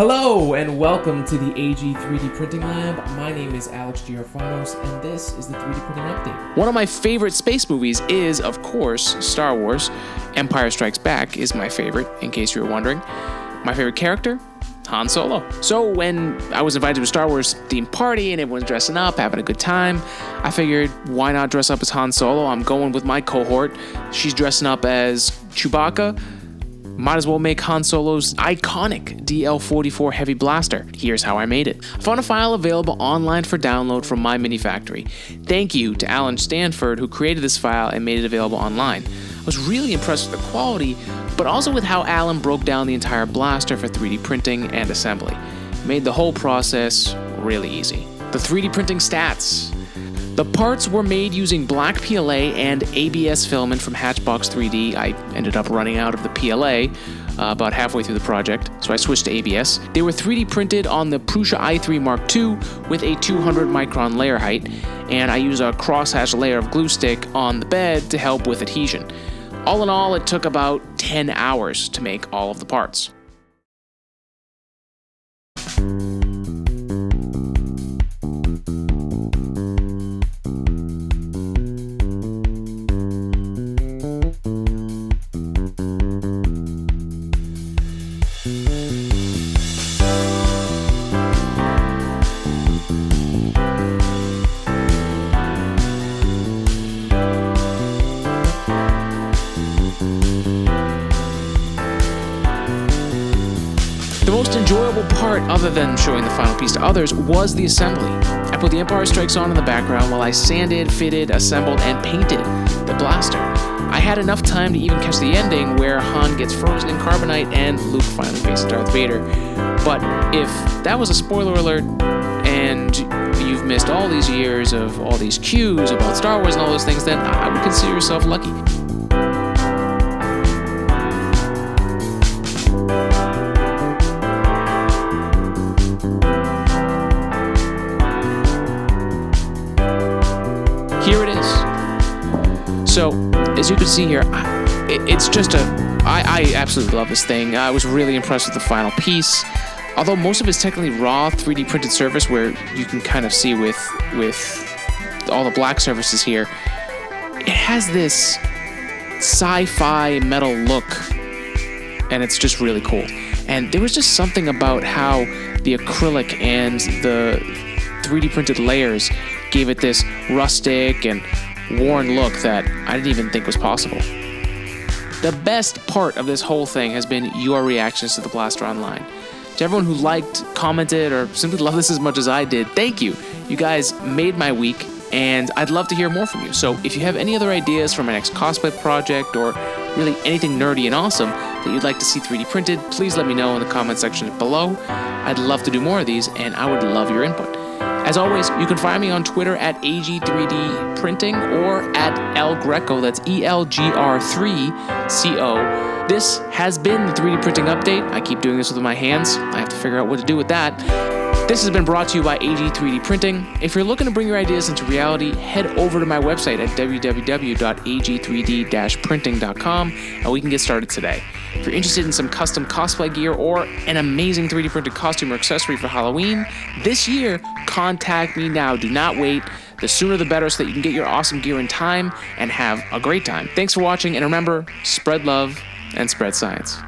Hello and welcome to the AG3D Printing Lab. My name is Alex Giorfanos and this is the 3D Printing Update. One of my favorite space movies is, of course, Star Wars. Empire Strikes Back is my favorite, in case you were wondering. My favorite character? Han Solo. So when I was invited to a Star Wars themed party and everyone's dressing up, having a good time, I figured, why not dress up as Han Solo? I'm going with my cohort. She's dressing up as Chewbacca. Might as well make Han Solo's iconic DL-44 heavy blaster. Here's how I made it. I found a file available online for download from my mini factory. Thank you to Alan Stanford, who created this file and made it available online. I was really impressed with the quality, but also with how Alan broke down the entire blaster for 3D printing and assembly. It made the whole process really easy. The 3D printing stats. The parts were made using black PLA and ABS filament from Hatchbox 3D. I ended up running out of the PLA about halfway through the project, so I switched to ABS. They were 3D printed on the Prusa i3 Mark II with a 200 micron layer height, and I used a crosshatch layer of glue stick on the bed to help with adhesion. All in all, it took about 10 hours to make all of the parts. The most enjoyable part, other than showing the final piece to others, was the assembly. I put the Empire Strikes on in the background while I sanded, fitted, assembled, and painted the blaster. I had enough time to even catch the ending where Han gets frozen in carbonite and Luke finally faces Darth Vader. But if that was a spoiler alert and you've missed all these years of all these cues about Star Wars and all those things, then I would consider yourself lucky. Here it is. So, as you can see here, it's just I absolutely love this thing. I was really impressed with the final piece. Although most of it's technically raw 3D printed surface where you can kind of see with all the black surfaces here, it has this sci-fi metal look, and it's just really cool. And there was just something about how the acrylic and the 3D printed layers gave it this rustic and worn look that I didn't even think was possible. The best part of this whole thing has been your reactions to the blaster online. To everyone who liked, commented, or simply loved this as much as I did, thank you. You guys made my week, and I'd love to hear more from you. So if you have any other ideas for my next cosplay project, or really anything nerdy and awesome that you'd like to see 3D printed, please let me know in the comment section below. I'd love to do more of these, and I would love your input. As always, you can find me on Twitter at AG3D Printing or at ElGreco, that's ELGR3CO. This has been the 3D Printing Update. I keep doing this with my hands. I have to figure out what to do with that. This has been brought to you by AG3D Printing. If you're looking to bring your ideas into reality, head over to my website at www.ag3d-printing.com and we can get started today. If you're interested in some custom cosplay gear or an amazing 3D printed costume or accessory for Halloween this year, contact me now. Do not wait. The sooner the better so that you can get your awesome gear in time and have a great time. Thanks for watching, and remember, spread love and spread science.